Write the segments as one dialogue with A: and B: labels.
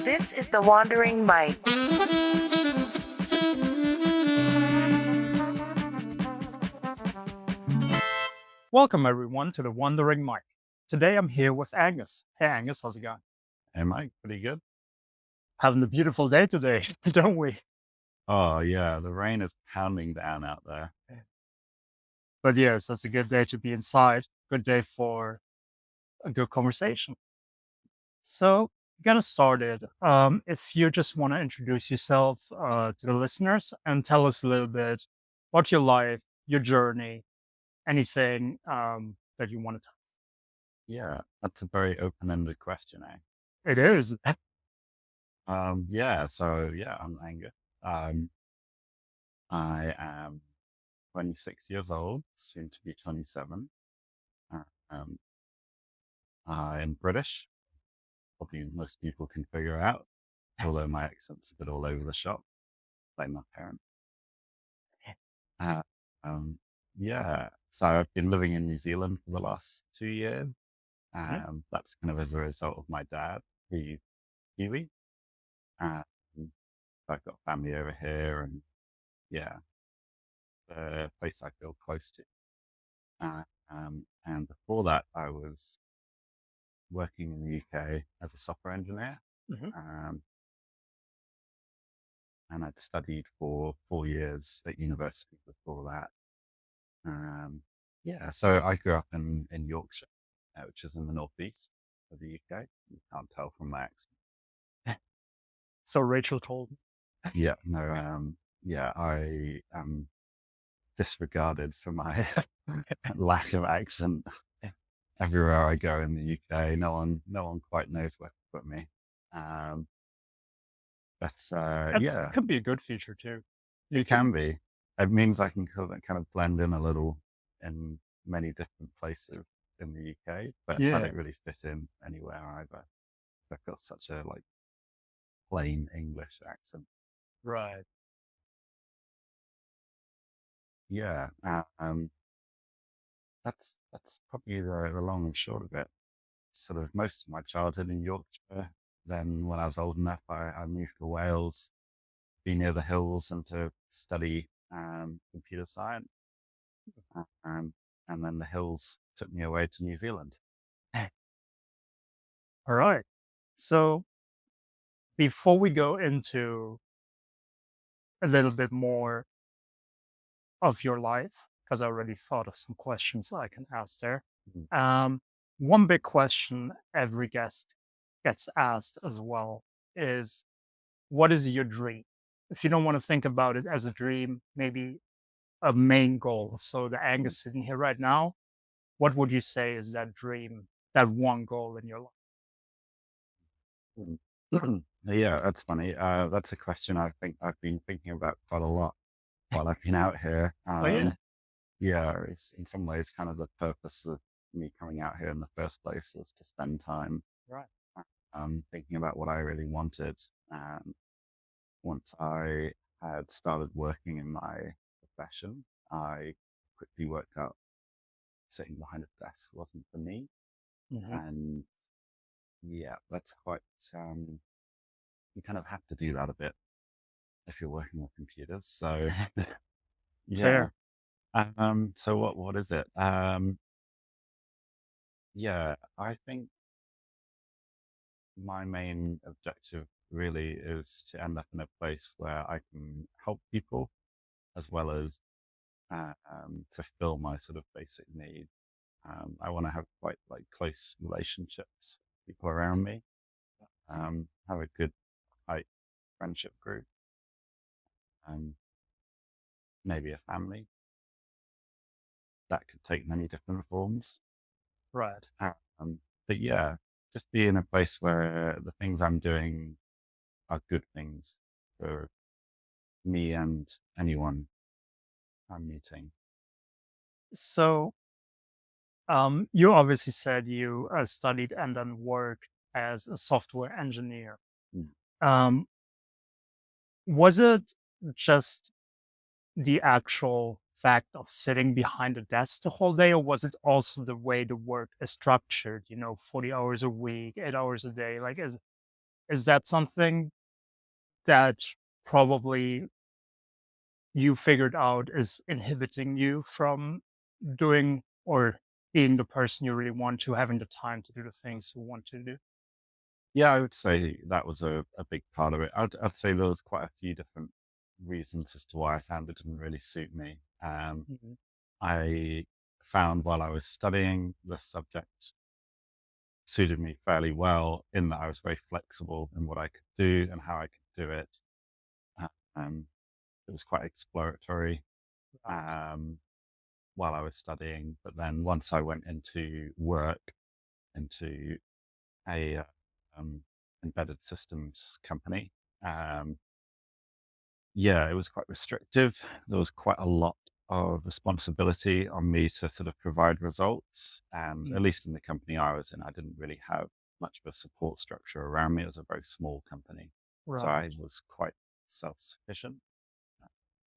A: This is the Wandering Mike.
B: Welcome everyone to the Wandering Mike. Today I'm here with Angus. Hey Angus, how's it going?
C: Hey, Mike, pretty good.
B: Having a beautiful day today, don't we?
C: Oh, yeah, the rain is pounding down out there.
B: But yes, it's a good day to be inside. Good day for a good conversation. So, getting started. If you just want to introduce yourself to the listeners and tell us a little bit about your life, your journey, anything that you want to tell.
C: Yeah, that's a very open-ended question, eh?
B: It is.
C: I'm Angus. I am 26 years old, soon to be 27. Uh, Um, I'm British, probably most people can figure out, although my accent's a bit all over the shop, like my parents. Uh, um, so I've been living in New Zealand for the last 2 years.
B: Mhm.
C: That's kind of as a result of my dad, who's Kiwi. Um, I've got family over here, and yeah, the place I feel close to. And before that, I was working in the UK as a software engineer,
B: Mhm.
C: um, and I'd studied for 4 years at university before that. So I grew up in Yorkshire, which is in the northeast of the UK. You can't tell from my accent.
B: So Rachel told me.
C: Yeah, no, I am disregarded for my lack of accent everywhere I go in the UK. No one quite knows where to put me. Um,
B: That could be a good feature too. You
C: it can be. It means I can kind of blend in a little in many different places in the UK, but I
B: Yeah,
C: don't really fit in anywhere either. I've got such a like plain English accent.
B: right.
C: Yeah, that's probably the long and short of it. Sort of most of my childhood in Yorkshire. Then when I was old enough, I moved to Wales, be near the hills, and to study computer science. Um, and then the hills took me away to New Zealand.
B: All right. So before we go into a little bit more of your life, because I already thought of some questions I can ask there.
C: Mhm.
B: Um, One big question every guest gets asked as well is, what is your dream? If you don't want to think about it as a dream, maybe a main goal. So the Angus sitting here right now, what would you say is that dream, that one goal in your life?
C: Mhm. Yeah, that's funny. That's a question I think I've been thinking about quite a lot while I've been out here.
B: Oh yeah.
C: It's in some ways kind of the purpose of me coming out here in the first place is to spend time
B: Right.
C: thinking about what I really wanted. And once I had started working in my profession, I quickly worked out sitting behind a desk wasn't for me.
B: Hmm.
C: And yeah, that's quite, you kind of have to do that a bit if you're working with computers. So yeah.
B: Fair.
C: So what is it? I think my main objective really is to end up in a place where I can help people as well as fulfill my sort of basic need. I want to have quite like close relationships with people around me. Have a good tight friendship group, and maybe a family that could take many different forms.
B: Right.
C: Um, but yeah, just be in a place where the things I'm doing are good things for me and anyone I'm meeting.
B: So you obviously said you studied and then worked as a software engineer.
C: Mm.
B: Um, was it just the actual fact of sitting behind a desk the whole day, or was it also the way the work is structured? 40 hours a week, 8 hours a day. Like, is that something that probably you figured out is inhibiting you from doing or being the person you really want to, having the time to do the things you want to do?
C: Yeah, I would say that was a big part of it. I'd say there was quite a few different reasons as to why I found it didn't really suit me.
B: Mhm.
C: I found while I was studying the subject suited me fairly well in that I was very flexible in what I could do and how I could do it. Uh, Um, it was quite exploratory
B: Right.
C: um, while I was studying, but then once I went into work, into a embedded systems company, um, yeah, it was quite restrictive. There was quite a lot of responsibility on me to sort of provide results. And at
B: Mm.
C: least in the company I was in, I didn't really have much of a support structure around me. It was a very small company. So
B: Right.
C: I was quite self sufficient.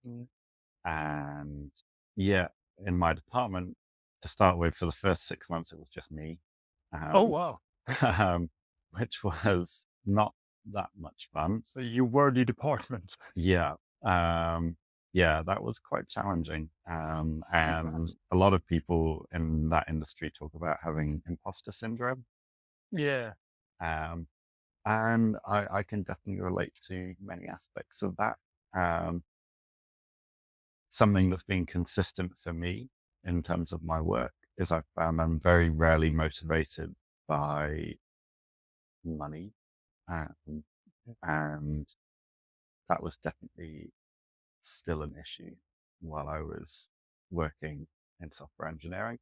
B: Mm.
C: And yeah, in my department, to start with, for the first 6 months, it was just me,
B: Oh,
C: um,
B: wow.
C: um, which was not that much fun.
B: So you were the department.
C: Yeah. Um, yeah, that was quite challenging. And a lot of people in that industry talk about having imposter syndrome.
B: Yeah.
C: Um, and I can definitely relate to many aspects of that. Um, Something that's been consistent for me in terms of my work is I've found I'm very rarely motivated by money. Um, and that was definitely still an issue while I was working in software engineering,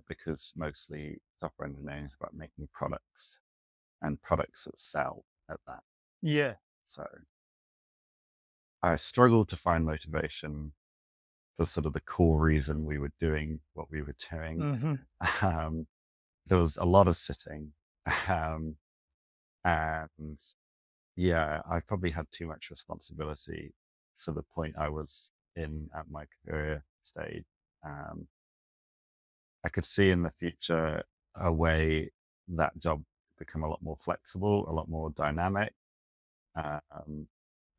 C: because mostly software engineering is about making products and products that sell at that.
B: Yeah.
C: So I struggled to find motivation for sort of the core reason we were doing what we were doing.
B: Hmm.
C: Um, there was a lot of sitting. Um, and yeah, I probably had too much responsibility to the point I was in at my career stage. Um, I could see in the future a way that job become a lot more flexible, a lot more dynamic, um,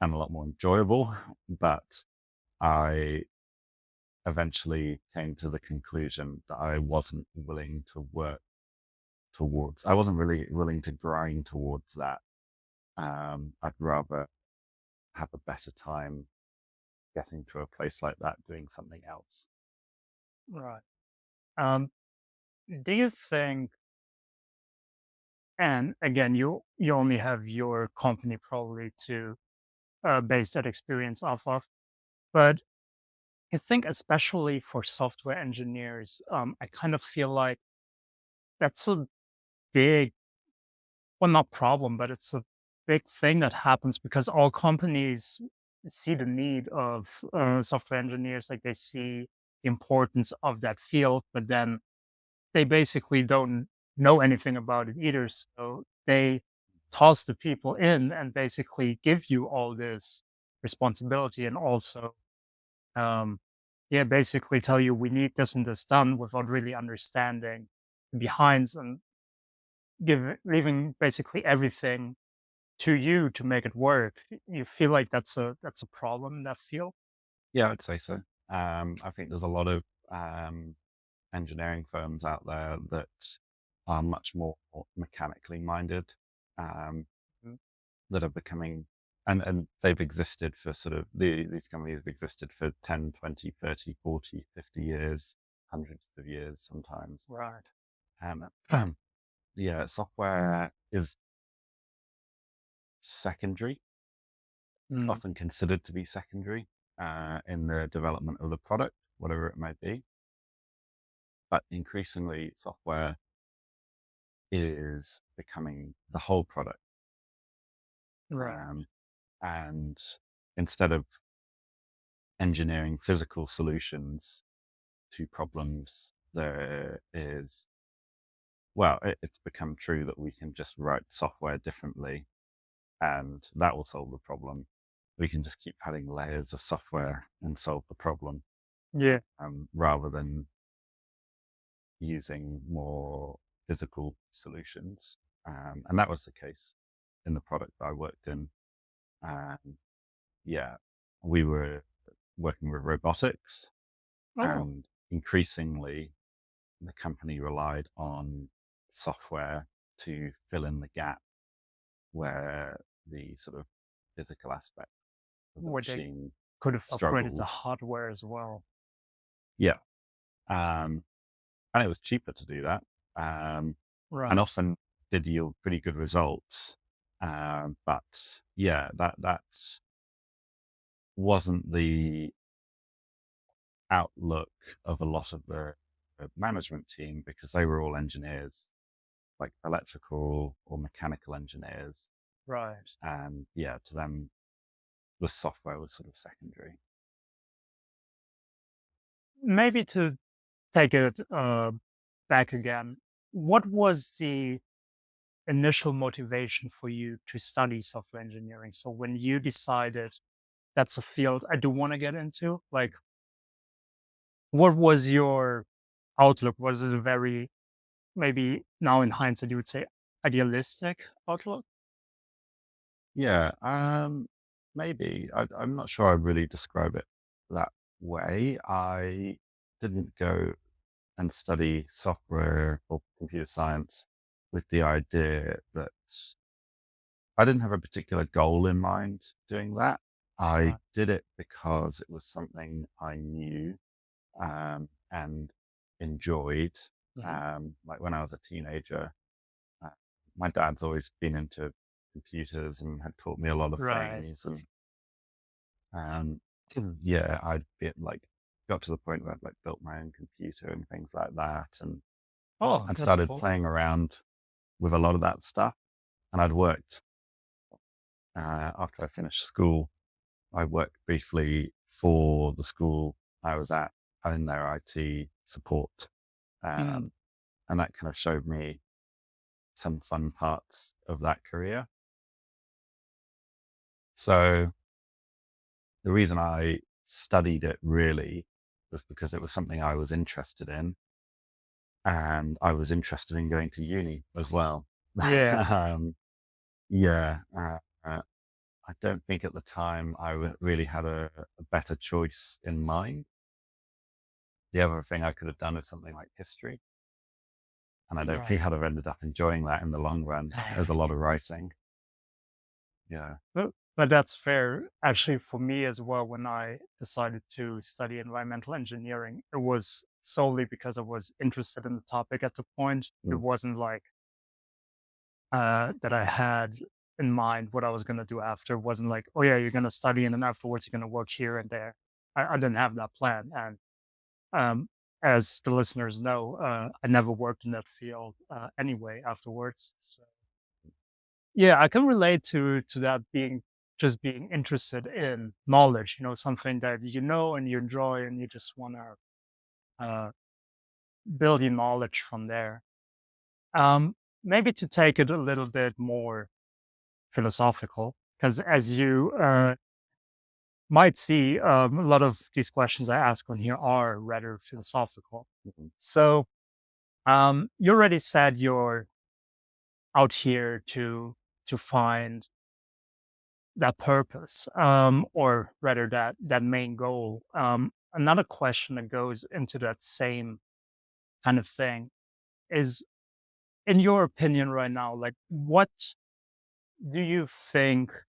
C: and a lot more enjoyable. But I eventually came to the conclusion that I wasn't willing to work towards. I wasn't really willing to grind towards that. I'd rather have a better time getting to a place like that, doing something else.
B: Right. Um, do you think, and again, you only have your company probably to base that experience off of, but I think especially for software engineers, I kind of feel like that's a big, well, not problem, but it's a big thing that happens because all companies see the need of software engineers, like they see the importance of that field, but then they basically don't know anything about it either. So they toss the people in and basically give you all this responsibility and also, um, yeah, basically tell you we need this and this done without really understanding the behinds and leaving basically everything to you to make it work. You feel like that's a problem in that field?
C: Yeah, I'd say so. I think there's a lot of engineering firms out there that are much more mechanically minded, um,
B: Mm.
C: that are becoming, and they've existed for sort of, these companies have existed for 10, 20, 30, 40, 50 years, hundreds of years sometimes.
B: Right.
C: Um, yeah, software is secondary,
B: Mm.
C: often considered to be secondary in the development of the product, whatever it may be. But increasingly, software is becoming the whole product.
B: Right.
C: Um, and instead of engineering physical solutions to problems, there is, well, it's become true that we can just write software differently and that will solve the problem. we can just keep adding layers of software and solve the problem,
B: Yeah.
C: rather than using more physical solutions. And that was the case in the product that I worked in. Yeah, we were working with robotics,
B: Oh,
C: and increasingly the company relied on software to fill in the gap where the sort of physical aspect of the
B: where they
C: machine
B: could have upgraded the
C: struggled.
B: hardware as well.
C: Yeah. Um, and it was cheaper to do that. And
B: Right.
C: often did yield pretty good results. But yeah, that wasn't the outlook of a lot of the management team, because they were all engineers, like electrical or mechanical engineers.
B: Right.
C: And yeah, to them, the software was sort of secondary.
B: Maybe to take it back again, what was the initial motivation for you to study software engineering? So when you decided that's a field I do want to get into, like, what was your outlook? Was it a very, maybe now in hindsight you would say, idealistic outlook?
C: Yeah, maybe. I'm not sure I'd really describe it that way. I didn't go and study software or computer science with the idea that I didn't have a particular goal in mind doing that. I
B: Right.
C: did it because it was something I knew, and enjoyed.
B: Mhm.
C: Like when I was a teenager, uh, my dad's always been into computers and had taught me a lot of
B: Right.
C: things. And yeah, I'd be like, got to the point where I'd like built my own computer and things like that. And
B: Oh,
C: I'd
B: that's
C: started
B: cool.
C: playing around with a lot of that stuff. And I'd worked, after I finished school, I worked briefly for the school I was at in their IT support.
B: Mm.
C: Um, and that kind of showed me some fun parts of that career. So the reason I studied it really was because it was something I was interested in, and I was interested in going to uni as well.
B: Yeah.
C: um, yeah, I don't think at the time really had a better choice in mind. The other thing I could have done is something like history, and I don't
B: Right.
C: think I'd have ended up enjoying that in the long run. There's a lot of writing. Yeah.
B: But that's fair. Actually, for me as well, when I decided to study environmental engineering, it was solely because I was interested in the topic at the point. It
C: Mm.
B: wasn't like that I had in mind what I was going to do after. It wasn't like, oh, yeah, you're going to study and then afterwards you're going to work here and there. I didn't have that plan. And um, as the listeners know, I never worked in that field anyway afterwards. So yeah, I can relate to that, being just being interested in knowledge, something that you know and you enjoy and you just want to build your knowledge from there. Um, Maybe to take it a little bit more philosophical, because as you might see, a lot of these questions I ask on here are rather philosophical.
C: Mhm.
B: So you already said you're out here to find that purpose, or rather that main goal. Another question that goes into that same kind of thing is, in your opinion, right now, like, what do you think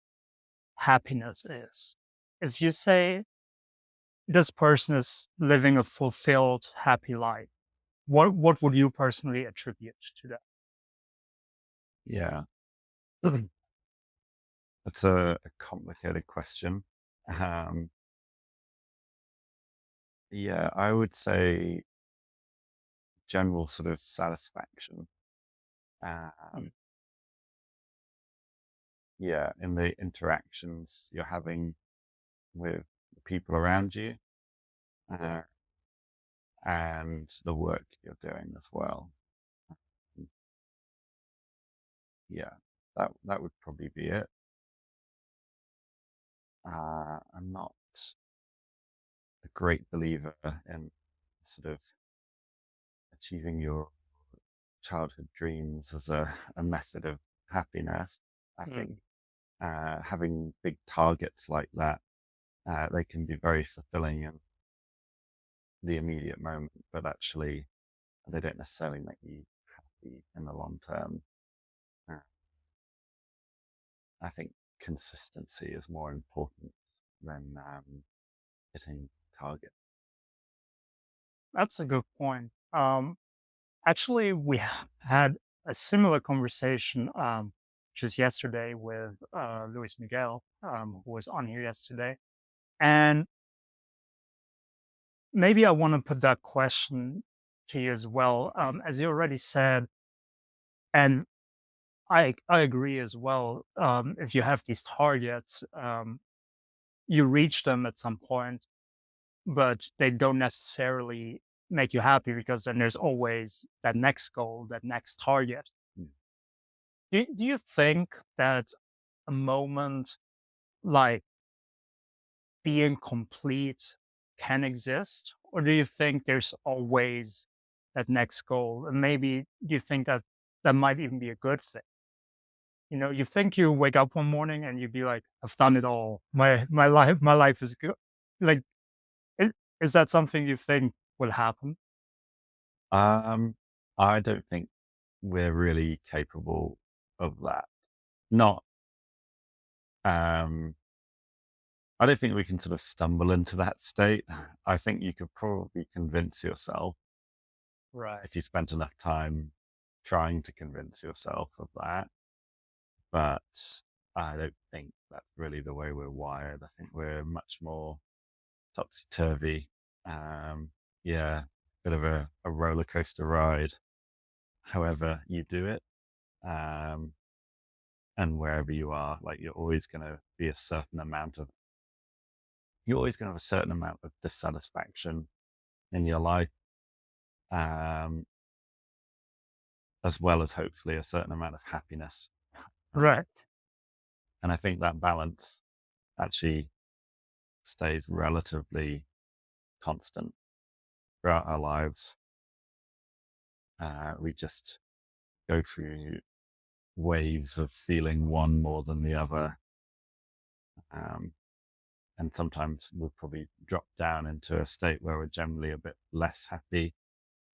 B: happiness is? If you say this person is living a fulfilled, happy life, what would you personally attribute to that?
C: Yeah. That's a complicated question. Um, yeah, I would say general sort of satisfaction.
B: Mm.
C: Um, yeah, in the interactions you're having with the people around you, uh, and the work you're doing as well. Yeah, that would probably be it. I'm not a great believer in sort of achieving your childhood dreams as a method of happiness. I think
B: Mm.
C: having big targets like that, they can be very fulfilling in the immediate moment, but actually they don't necessarily make you happy in the long term. Uh, I think consistency is more important than hitting target.
B: That's a good point. Actually, we had a similar conversation just yesterday with Luis Miguel, who was on here yesterday. And maybe I want to put that question to you as well. As you already said, and I agree as well. If you have these targets, you reach them at some point, but they don't necessarily make you happy because then there's always that next goal, that next target.
C: Mm.
B: Do you think that a moment like being complete can exist? Or do you think there's always that next goal? And maybe you think that that might even be a good thing. You know, you think you wake up one morning and you'd be like, I've done it all. My life is good. Like, is, is that something you think will happen?
C: Um, I don't think we're really capable of that. Not, um, I don't think we can sort of stumble into that state. I think you could probably convince yourself
B: Right.
C: if you spent enough time trying to convince yourself of that. But I don't think that's really the way we're wired. I think we're much more topsy turvy. Yeah, bit of a roller coaster ride. However you do it, um, and wherever you are, like you're always going to be a certain amount of, you're always going to have a certain amount of dissatisfaction in your life, um, as well as hopefully a certain amount of happiness.
B: Right.
C: And I think that balance actually stays relatively constant throughout our lives. We just go through waves of feeling one more than the other. Um, and sometimes we'll probably drop down into a state where we're generally a bit less happy.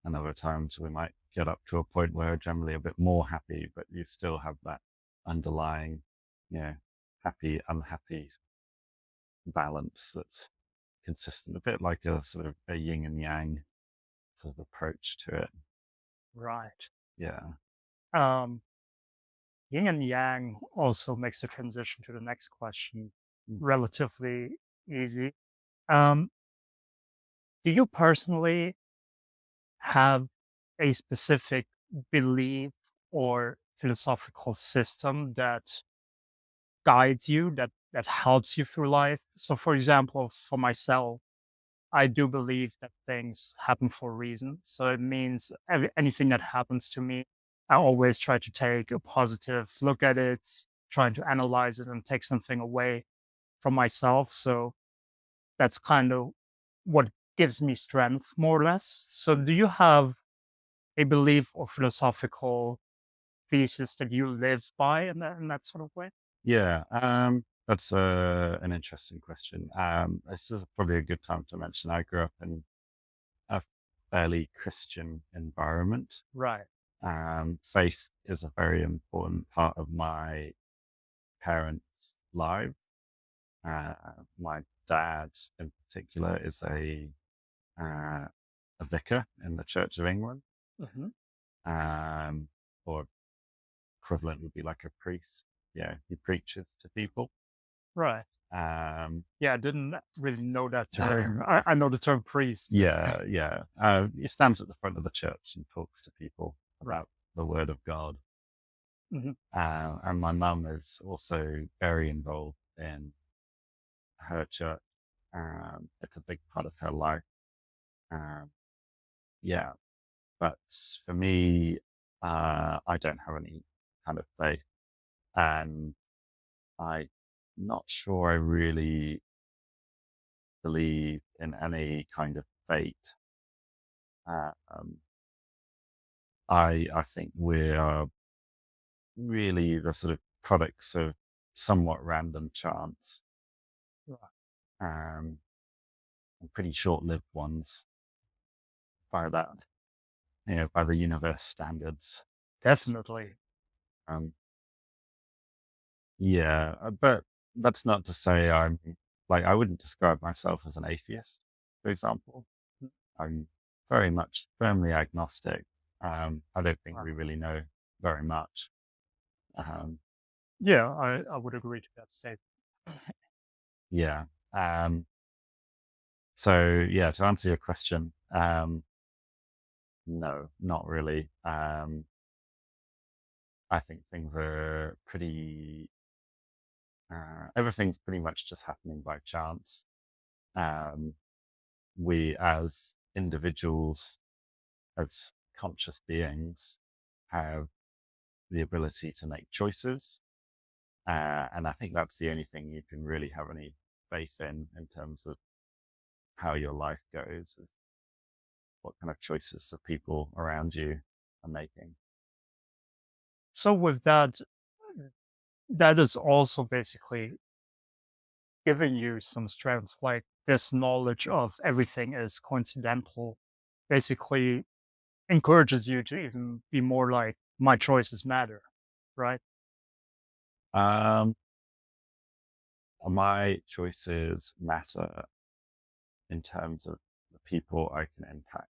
C: And other times we might get up to a point where we're generally a bit more happy, but you still have that underlying, you know, happy, unhappy balance that's consistent, a bit like a sort of a yin and yang sort of approach to it.
B: Right.
C: Yeah.
B: Um, Yin and Yang also makes the transition to the next question
C: Mm.
B: relatively easy. Um, do you personally have a specific belief or philosophical system that guides you, that helps you through life? So, for example, for myself, I do believe that things happen for a reason. So it means anything that happens to me, I always try to take a positive look at it, trying to analyze it and take something away from myself. So that's kind of what gives me strength, more or less. So, do you have a belief or philosophical thesis that you live by in that sort of way?
C: Yeah. That's an interesting question. This is probably a good time to mention I grew up in a fairly Christian environment.
B: Right.
C: Faith is a very important part of my parents' lives. Uh, my dad, in particular, is a vicar in the Church of England,
B: Hmm.
C: um, or equivalent would be like a priest. Yeah, he preaches to people.
B: Right.
C: Um,
B: Yeah, I didn't really know that term. I know the term priest.
C: yeah, yeah. He stands at the front of the church and talks to people
B: Right.
C: about the Word of God.
B: Hmm.
C: And my mum is also very involved in her church. It's a big part of her life. Um, yeah, but for me, I don't have any kind of faith, and I not sure I really believe in any kind of fate. Um, I think we are really the sort of products of somewhat random chance, um, and pretty short-lived ones by that, by the universe standards.
B: Definitely.
C: Um, yeah, but that's not to say I wouldn't describe myself as an atheist, for example. I'm very much firmly agnostic. I don't think we really know very much. Um,
B: Yeah, I would agree to that statement.
C: yeah. Um, so yeah, to answer your question, no, not really. I think things are everything's pretty much just happening by chance. We as individuals, as conscious beings, have the ability to make choices. And I think that's the only thing you can really have any faith in terms of how your life goes, is what kind of choices the people around you are making.
B: So with that, that is also basically giving you some strength, like this knowledge of everything is coincidental, basically encourages you to even be more like my choices matter, right?
C: Um, my choices matter in terms of the people I can impact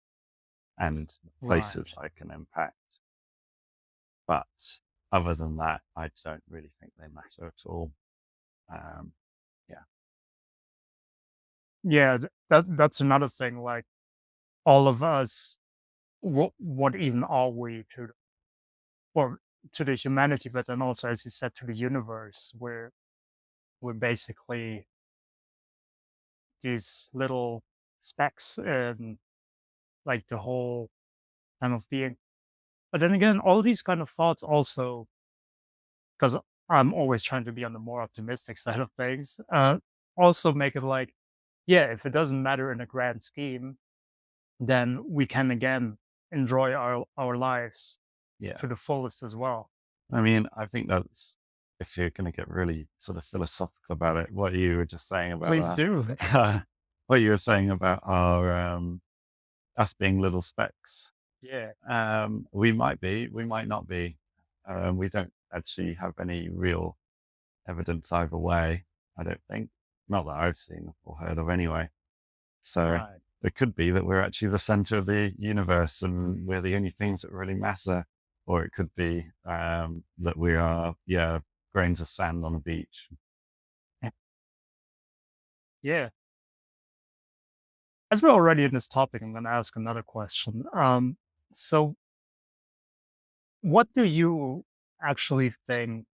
C: and the places
B: Right.
C: I can impact. But other than that, I don't really think they matter at all. Um, yeah.
B: Yeah, that's another thing. Like all of us, what even are we to, or to the humanity, but then also, as you said, to the universe, where we're basically these little specks in like the whole kind of being. But then again, all these kind of thoughts also, because I'm always trying to be on the more optimistic side of things, also make it like, yeah, if it doesn't matter in a grand scheme, then we can again enjoy our lives
C: Yeah.
B: to the fullest as well.
C: I mean, I think that's, if you're going to get really sort of philosophical about it, what you were just saying
B: Please
C: about
B: do.
C: what you were saying about us being little specks.
B: Yeah.
C: We might be, we might not be. We don't actually have any real evidence either way, I don't think. Not that I've seen or heard of anyway. So
B: Right.
C: it could be that we're actually the center of the universe and we're the only things that really matter. Or it could be that we are, grains of sand on a beach.
B: Yeah. As we're already in this topic, I'm going to ask another question. So what do you actually think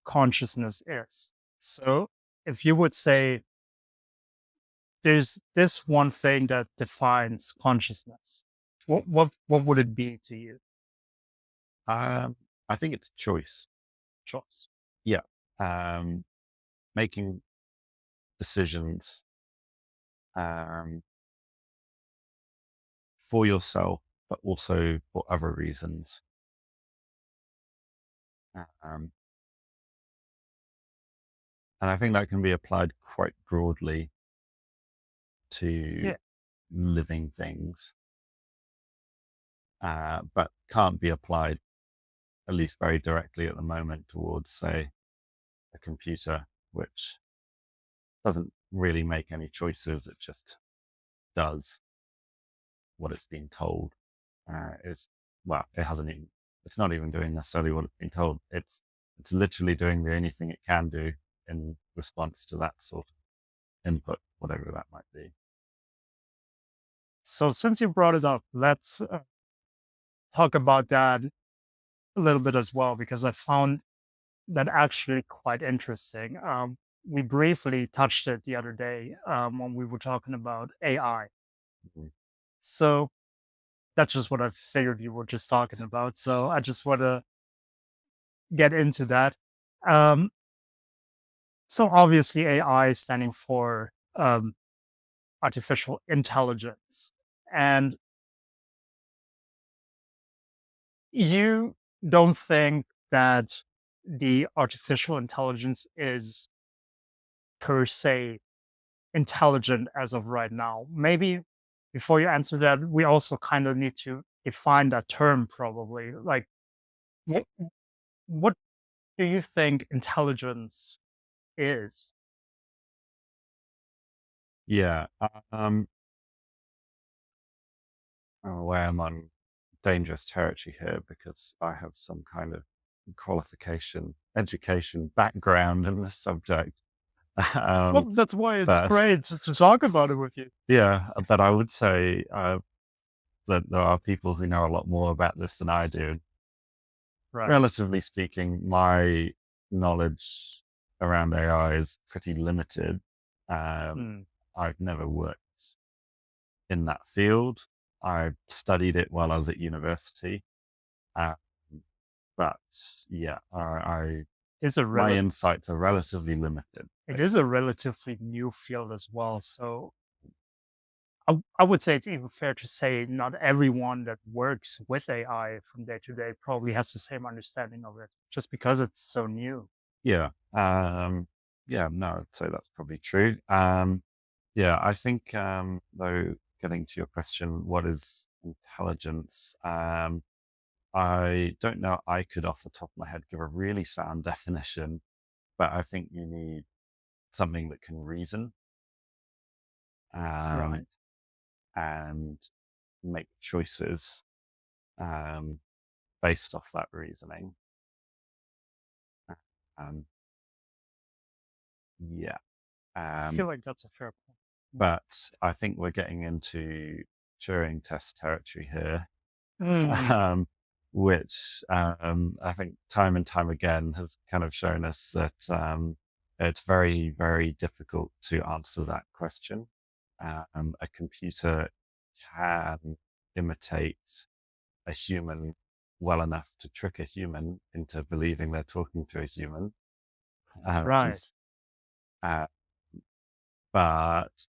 B: consciousness is? So if you would say there's this one thing that defines consciousness, what would it be to you?
C: I think it's choice.
B: Choice.
C: Yeah. Um, Making decisions um, for yourself, but also for other reasons. Um, and I think that can be applied quite broadly to
B: Yeah.
C: living things, but can't be applied, at least very directly at the moment, towards, say, a computer, which doesn't really make any choices. It just does what it's been told. It hasn't even, it's not even doing necessarily what it's been told. It's literally doing the only thing it can do in response to that sort of input, whatever that might be.
B: So since you brought it up, let's talk about that a little bit as well, because I found that actually quite interesting. We briefly touched it the other day when we were talking about AI.
C: Mhm.
B: So that's just what I figured you were just talking about. So I just want to get into that. Um, So obviously AI is standing for artificial intelligence. And you don't think that the artificial intelligence is per se intelligent as of right now? Maybe before you answer that, we also kind of need to define that term probably. Like, what, what do you think intelligence is?
C: Yeah. I'm aware I'm on dangerous territory here because I have some kind of qualification, education background in this subject. Um,
B: Well, that's why it's
C: but
B: great to talk about it with you.
C: yeah, but I would say that there are people who know a lot more about this than I do.
B: Right.
C: Relatively speaking, my knowledge around AI is pretty limited. Um,
B: Mm,
C: I've never worked in that field. I studied it while I was at university. Uh, but yeah,
B: It's a
C: my
B: rel-
C: insights are relatively limited.
B: it is a relatively new field as well. So I would say it's even fair to say not everyone that works with AI from day to day probably has the same understanding of it just because it's so new.
C: Yeah. Yeah, no, I'd say that's probably true. Yeah, I think, though, getting to your question, what is intelligence? I don't know. I could, off the top of my head, give a really sound definition, but I think you need something that can reason, um,
B: Right.
C: and make choices, um, based off that reasoning. Um, yeah.
B: I feel
C: Um,
B: like that's a fair point.
C: but I think we're getting into Turing test territory here,
B: Mm,
C: um, which I think time and time again has kind of shown us that it's very, very difficult to answer that question. A computer can imitate a human well enough to trick a human into believing they're talking to a human. Um,
B: right.
C: uh, but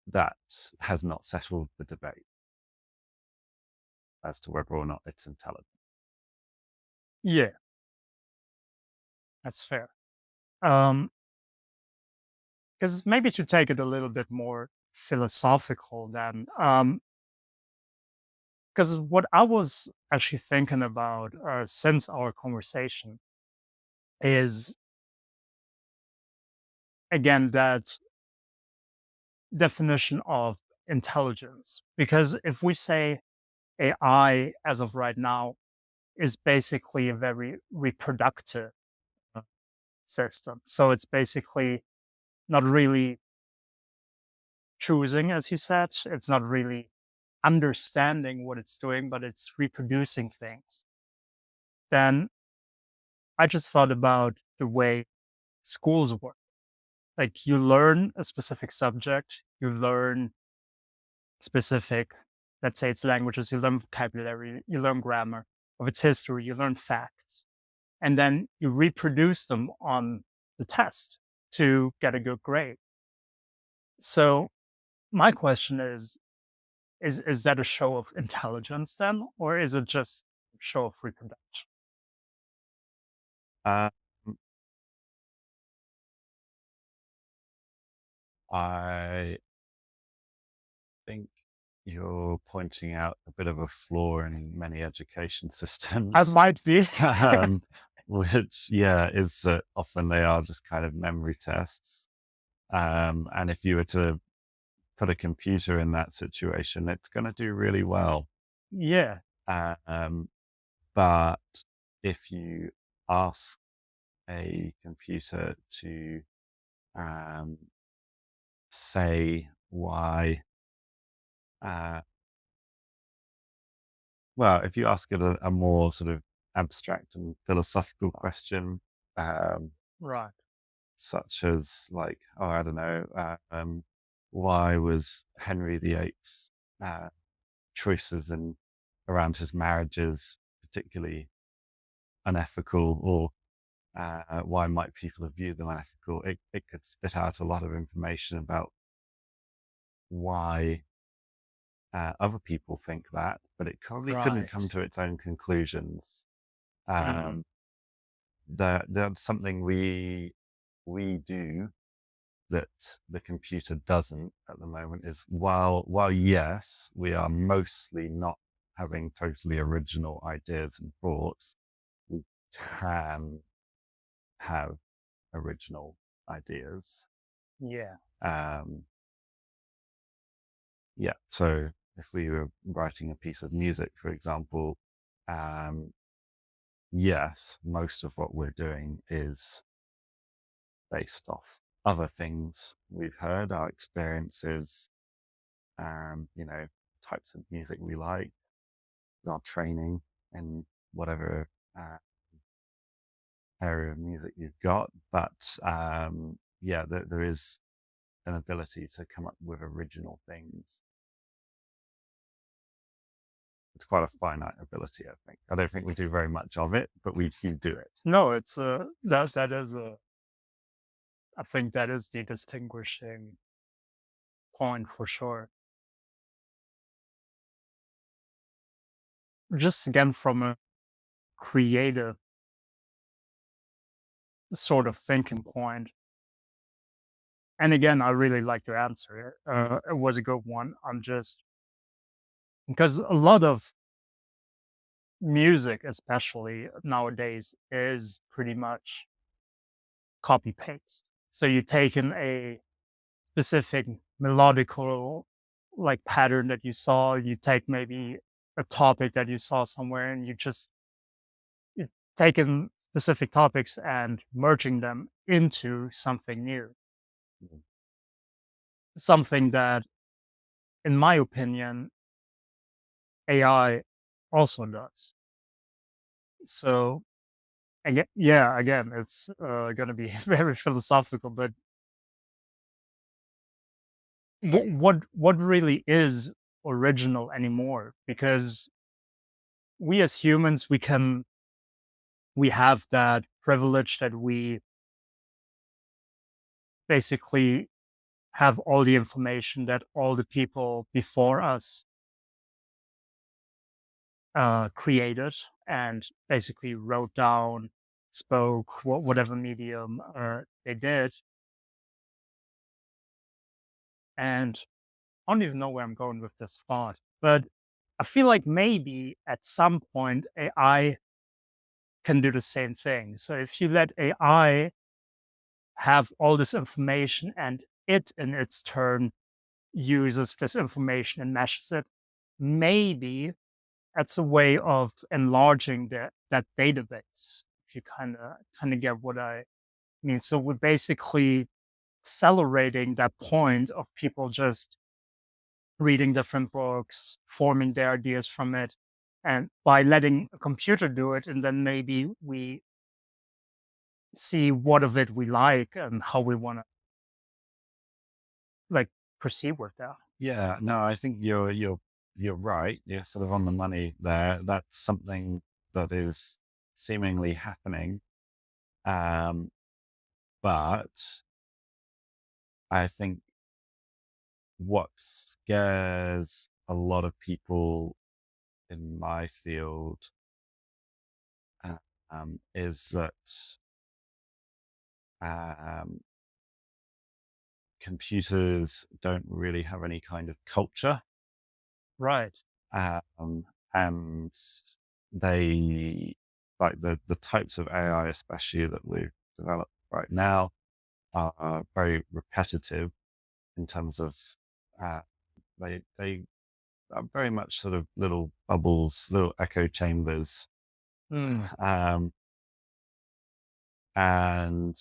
C: that has not settled the debate as to whether or not it's intelligent.
B: Yeah, that's fair. Because maybe to take it a little bit more philosophical, then, because what I was actually thinking about since our conversation is again that definition of intelligence. Because if we say AI as of right now is basically a very reproductive uh, system, so it's basically not really choosing, as you said, it's not really understanding what it's doing, but it's reproducing things. Then I just thought about the way schools work. Like you learn a specific subject, you learn specific, let's say it's languages, you learn vocabulary, you learn grammar, of its history, you learn facts, and then you reproduce them on the test to get a good grade. So my question is that a show of intelligence then, or is it just a show of reproduction?
C: Um, I think you're pointing out a bit of a flaw in many education
B: I
C: systems,
B: might be.
C: um, which, yeah, is that often they are just kind of memory tests. And if you were to put a computer in that situation, it's going to do really well.
B: Yeah,
C: Um, but if you ask a computer to um, say why, uh, well, if you ask it a more sort of abstract and philosophical question, um,
B: right.
C: such as like, oh, I don't know, why was Henry VIII's choices and around his marriages particularly unethical or why might people have viewed them unethical? It could spit out a lot of information about why other people think that, but it probably couldn't come
B: Right.
C: to its own conclusions.
B: Mm.
C: That's something we do that the computer doesn't at the moment is while yes, we are mostly not having totally original ideas and thoughts, we can have original ideas.
B: Yeah.
C: Yeah. So if we were writing a piece of music, for example, yes, most of what we're doing is based off other things we've heard, our experiences, types of music we like, our training in whatever area of music you've got. But yeah, there is an ability to come up with original things. It's quite a finite ability, I think. I don't think we do very much of it, but we do it.
B: No, it's that is a. I think that is the distinguishing point for sure. Just again from a creative sort of thinking point. And again, I really like your answer. It was a good one. I'm just because a lot of music, especially nowadays, is pretty much copy paste. So you take in a specific melodical like pattern that you saw, you take maybe a topic that you saw somewhere, and you taking specific topics and merging them into something new.
C: Mhm.
B: Something that, in my opinion, AI also does. So again, yeah, again, it's going to be very philosophical, but what really is original anymore? Because we as humans, we have that privilege that we basically have all the information that all the people before us created and basically wrote down, spoke, whatever medium they did. And I don't even know where I'm going with this thought, but I feel like maybe at some point AI can do the same thing. So if you let AI have all this information and it in its turn uses this information and meshes it, maybe that's a way of enlarging that database. If you kind of get what I mean. So we're basically accelerating that point of people just reading different books, forming their ideas from it. And by letting a computer do it, and then maybe we see what of it we like and how we want to like proceed with that.
C: Yeah, no, I think you're right. You're sort of on the money there. That's something that is seemingly happening. Um, but I think what scares a lot of people in my field uh, is that um, computers don't really have any kind of culture.
B: Right.
C: Um, and they, like the types of AI, especially that we've developed right now, are very repetitive in terms of uh, they are very much sort of little bubbles, little echo chambers,
B: Mm,
C: um, and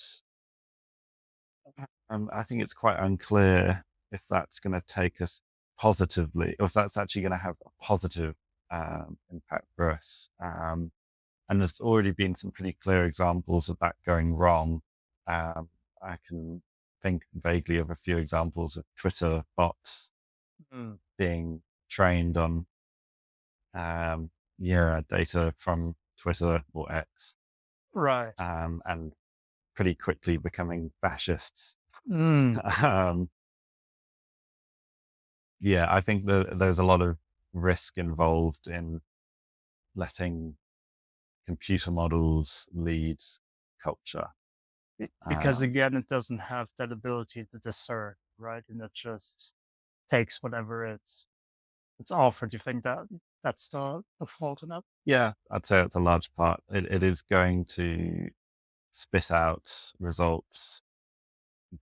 C: I think it's quite unclear if that's going to take us positively, or if that's actually going to have a positive impact for us. And there's already been some pretty clear examples of that going wrong. I can think vaguely of a few examples of Twitter bots
B: mm.
C: being trained on data from Twitter or X.
B: Right.
C: and pretty quickly becoming fascists.
B: Mm.
C: um, yeah, I think that there's a lot of risk involved in letting computer models lead culture.
B: Because
C: Um,
B: again, it doesn't have that ability to discern, right? And it just takes whatever it's offered. You think that that's the fault in it?
C: yeah, I'd say it's a large part. It is going to spit out results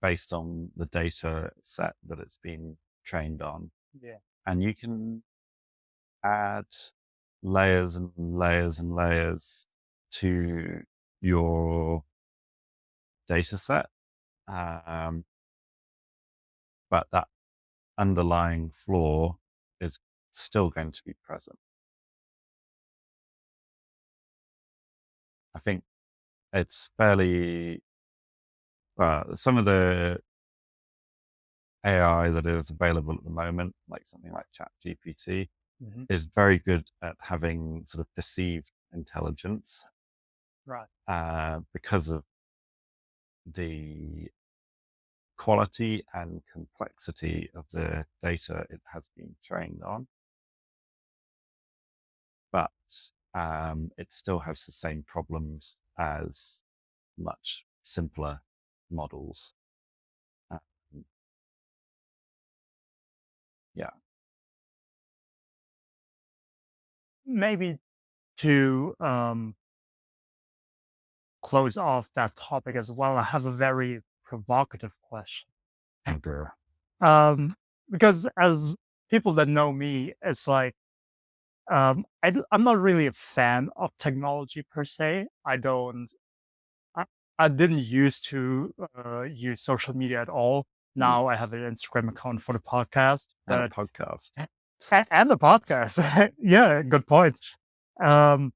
C: based on the data set that it's been trained on.
B: Yeah.
C: And you can add layers and layers and layers to your data set. But that underlying flaw is still going to be present. I think it's fairly, some of the AI that is available at the moment, like something like ChatGPT,
B: Hmm.
C: is very good at having sort of perceived intelligence
B: Right.
C: because of the quality and complexity of the data it has been trained on. But it still has the same problems as much simpler models. Um, yeah.
B: Maybe to close off that topic as well, I have a very provocative question.
C: Okay.
B: Um, because as people that know me, it's like I'm not really a fan of technology per se. I, I didn't used to use social media at all.
C: Hmm.
B: Now I have an Instagram account for the podcast,
C: And a
B: but
C: podcast.
B: and the podcast. Yeah, good point. Um,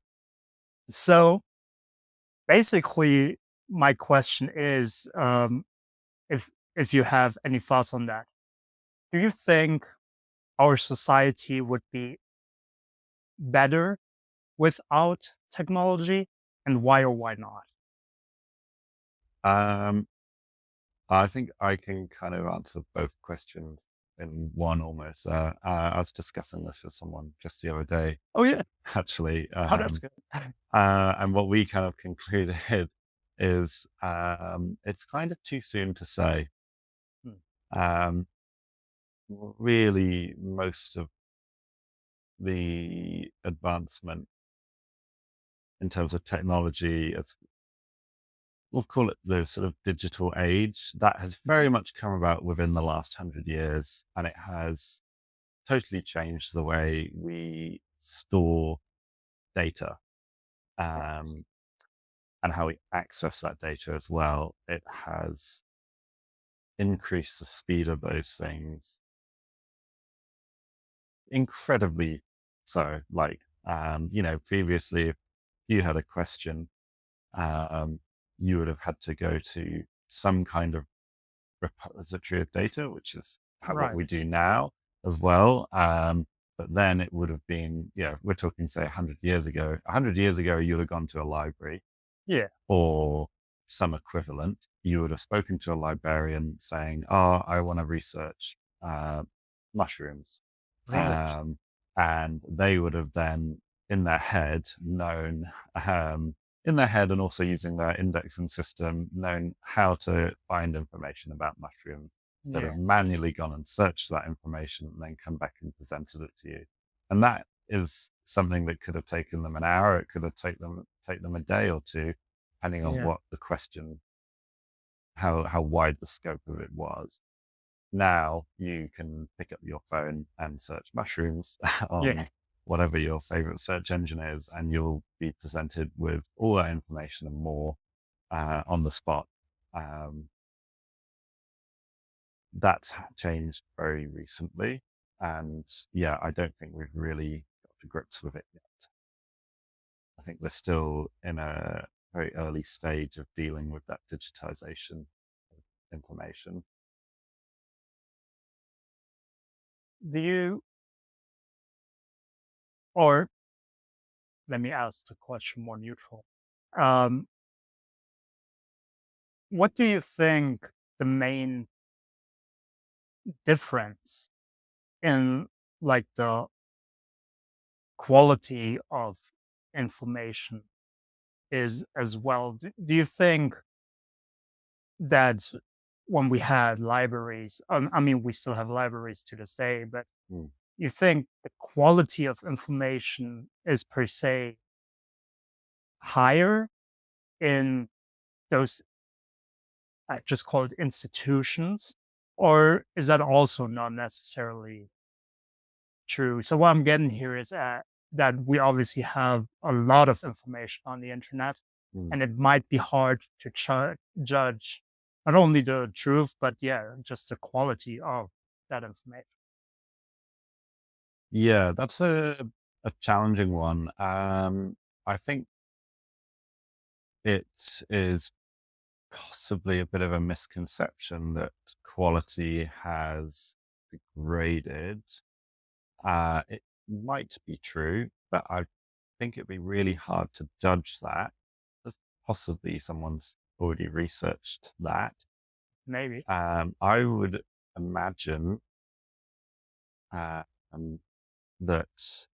B: so basically, my question is, if you have any thoughts on that, do you think our society would be better without technology, and why or why not?
C: Um, I think I can kind of answer both questions in one almost. I was discussing this with someone just the other day,
B: Oh yeah,
C: actually.
B: oh that's good.
C: And what we kind of concluded is it's kind of too soon to say.
B: Hmm.
C: Um, Really, most of the advancement in terms of technology, it's, we'll call it the sort of digital age, that has very much come about within the last 100 years. And it has totally changed the way we store data um, and how we access that data as well. It has increased the speed of those things incredibly so. Like, previously, if you had a question, um, you would have had to go to some kind of repository of data, which is what
B: Right.
C: we do now as well. But then it would have been, we're talking, say, 100 years ago. 100 years ago, you would have gone to a library
B: Yeah.
C: or some equivalent. You would have spoken to a librarian saying, "Oh, I want to research mushrooms."
B: Right.
C: Um, and they would have then, in their head, known, in their head, and also using their indexing system, known how to find information about mushrooms, that
B: Yeah.
C: have manually gone and searched that information and then come back and presented it to you. And that is something that could have taken them an hour. It could have take them a day or two, depending on
B: Yeah.
C: what the question, how wide the scope of it was. Now you can pick up your phone and search mushrooms
B: Yeah.
C: on whatever your favorite search engine is, and you'll be presented with all that information and more on the spot. Um, that's changed very recently. And yeah, I don't think we've really got to grips with it yet. I think we're still in a very early stage of dealing with that digitization of information.
B: Do you, or let me ask the question more neutral. what do you think the main difference in like the quality of information is as well? Do you think that when we had libraries, I mean, we still have libraries to this day, but
C: Mm.
B: you think the quality of information is per se higher in those, I just call it institutions, or is that also not necessarily true? So what I'm getting here is that we obviously have a lot of information on the internet,
C: Mm.
B: and it might be hard to judge not only the truth, but yeah, just the quality of that information.
C: Yeah, that's a challenging one. I think it is possibly a bit of a misconception that quality has degraded. It might be true, but I think it'd be really hard to judge that. There's possibly someone's already researched that.
B: Maybe.
C: I would imagine um, that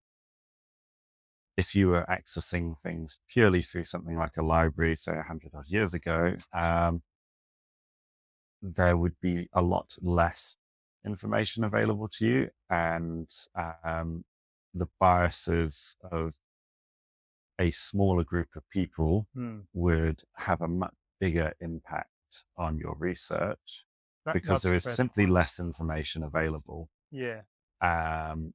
C: if you were accessing things purely through something like a library, say 100 odd years ago, there would be a lot less information available to you, and the biases of a smaller group of people
B: Hmm.
C: would have a much bigger impact on your research because
B: That's
C: there
B: a
C: is
B: great
C: simply
B: point.
C: less information available.
B: Yeah.
C: Um,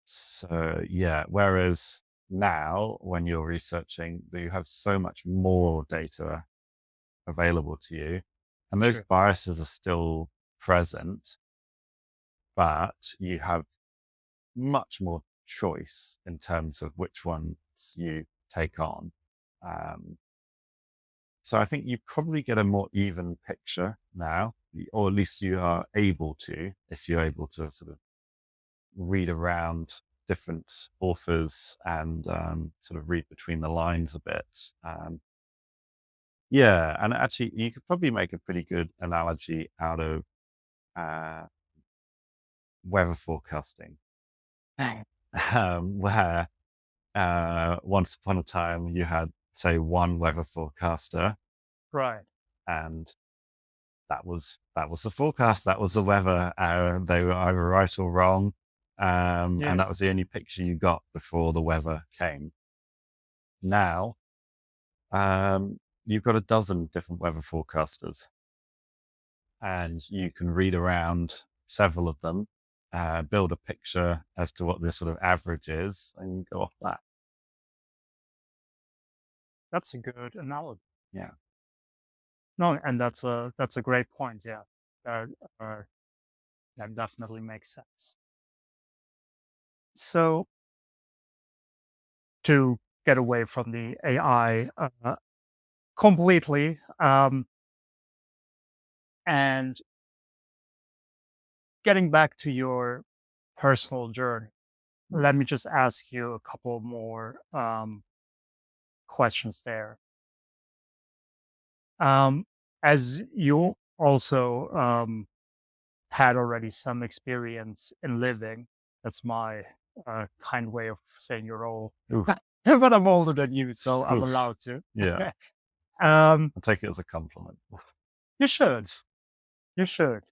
C: so yeah, whereas now when you're researching, you have so much more data available to you, and those
B: True.
C: biases are still present, but you have much more choice in terms of which ones you take on. Um, so I think you probably get a more even picture now, or at least you are able to, if you're able to sort of read around different authors and sort of read between the lines a bit. Yeah, and actually, you could probably make a pretty good analogy out of uh, weather forecasting, where once upon a time you had, say, one weather forecaster,
B: Right.
C: and that was the forecast, that was the weather. They were either right or wrong,
B: Yeah.
C: and that was the only picture you got before the weather came. Now, you've got a dozen different weather forecasters, and you can read around several of them, build a picture as to what the sort of average is, and go off that.
B: That's a good analogy.
C: Yeah.
B: No, and that's a great point. Yeah. That, uh, that definitely makes sense. So to get away from the AI completely, and getting back to your personal journey, let me just ask you a couple more questions there. As you also had already some experience in living, that's my kind way of saying you're old,
C: Oof,
B: but I'm older than you, so I'm
C: oof.
B: allowed to.
C: Yeah.
B: um,
C: I'll take it as a compliment.
B: you should. You should.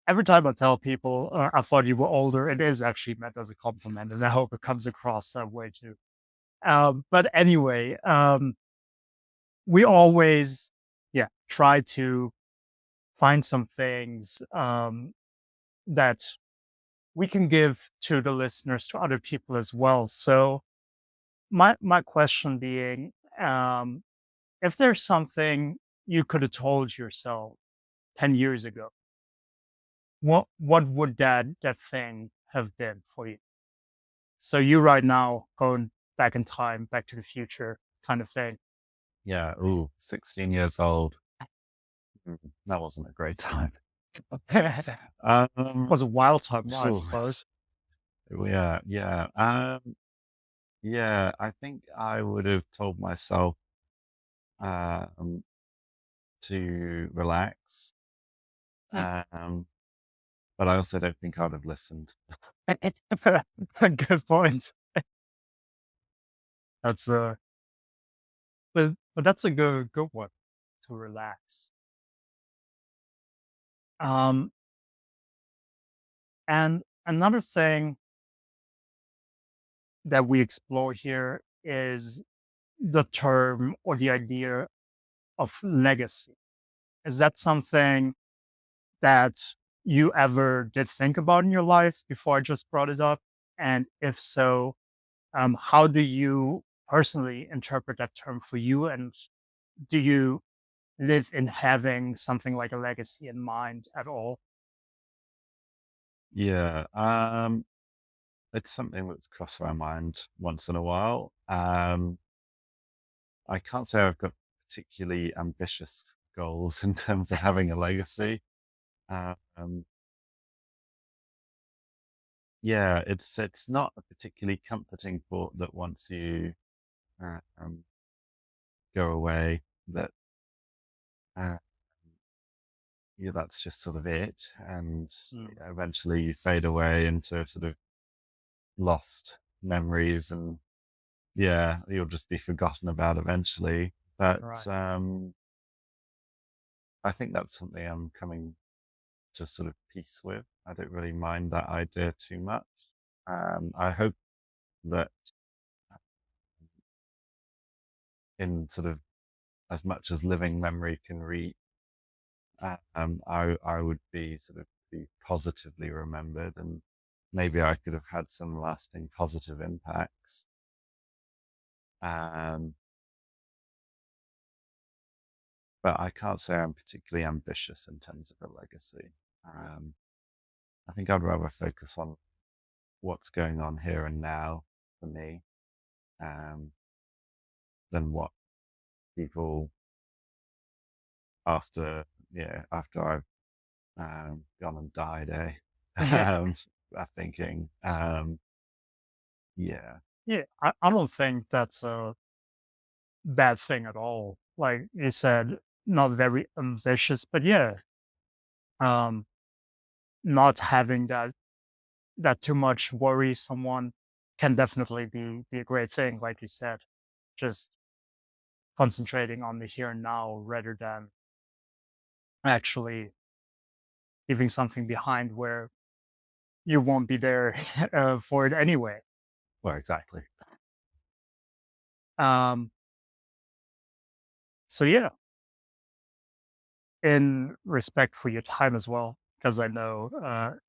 B: Every time I tell people I thought you were older, it is actually meant as a compliment, and I hope it comes across that way too. But anyway, we always, yeah, try to find some things that we can give to the listeners, to other people as well. So my question being, if there's something you could have told yourself 10 years ago, what would that thing have been for you? So you right now going back in time, back to the future kind of thing.
C: Yeah. Ooh, 16 years old. That wasn't a great time. Um,
B: Was a wild time, I
C: phew,
B: suppose.
C: yeah, yeah. Yeah, I think I would have told myself, um, to relax. Um, but I also don't think I'd have listened.
B: Good point. That's a but that's a good one to relax. Um, and another thing that we explore here is the term or the idea of legacy. Is that something that you ever did think about in your life before I just brought it up? And if so, how do you personally interpret that term for you? And do you live in having something like a legacy in mind at all?
C: Yeah. It's something that's crossed my mind once in a while. I can't say I've got particularly ambitious goals in terms of having a legacy. Um, yeah, it's not a particularly comforting thought that once you um, go away, that uh, yeah, that's just sort of it, and
B: Mm,
C: eventually you fade away into sort of lost memories, and yeah, you'll just be forgotten about eventually. But
B: right.
C: I think that's something I'm coming to sort of peace with. I don't really mind that idea too much. I hope that in sort of as much as living memory can reach, I would be sort of be positively remembered, and maybe I could have had some lasting positive impacts. Um, but I can't say I'm particularly ambitious in terms of a legacy. Um, I think I'd rather focus on what's going on here and now for me, um, than what people after, yeah, after I've gone and died,
B: Yeah.
C: are thinking. Yeah,
B: Yeah. I don't think that's a bad thing at all. Like you said, not very ambitious, but yeah, um, not having that too much worry someone can definitely be a great thing, like you said. Just concentrating on the here and now rather than actually leaving something behind where you won't be there for it anyway.
C: well, exactly.
B: Um, so yeah, in respect for your time as well, because I know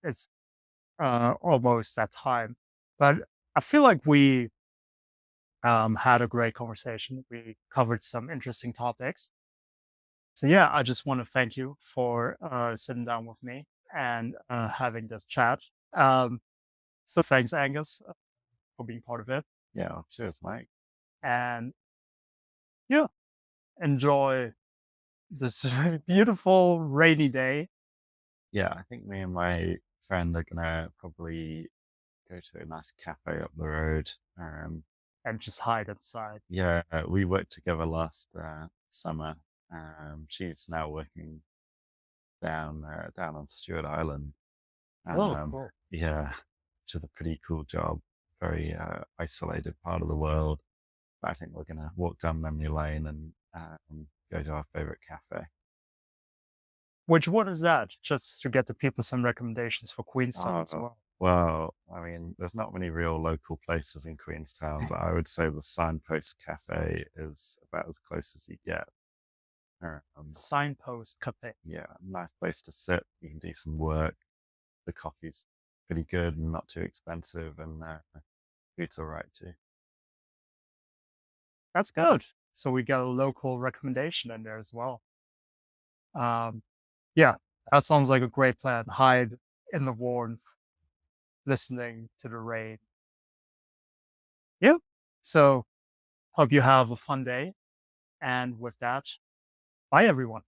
B: it's almost that time, but I feel like we had a great conversation. We covered some interesting topics. So yeah, I just want to thank you for sitting down with me and having this chat. So thanks, Angus, for being part of it.
C: Yeah, cheers, mate.
B: And yeah, enjoy this beautiful rainy day
C: Yeah, I think me and my friend are gonna probably go to a nice cafe up the road.
B: and just hide inside.
C: Yeah, we worked together last summer. She's now working down on Stewart Island.
B: Oh,
C: Um,
B: cool.
C: yeah, which is a pretty cool job. Very isolated part of the world. But I think we're gonna walk down memory lane and go to our favorite cafe.
B: Which one is that? Just to get the people some recommendations for Queenstown as
C: Oh,
B: well.
C: well, I mean, there's not many real local places in Queenstown, but I would say the Signpost Cafe is about as close as you get. Um,
B: Signpost Cafe.
C: yeah, nice place to sit. You can do some work. The coffee's pretty good and not too expensive, and food's all right too.
B: That's good. So we get a local recommendation in there as well. Um, yeah, that sounds like a great plan. Hide in the warmth, listening to the rain. Yep. So hope you have a fun day. And with that, bye everyone.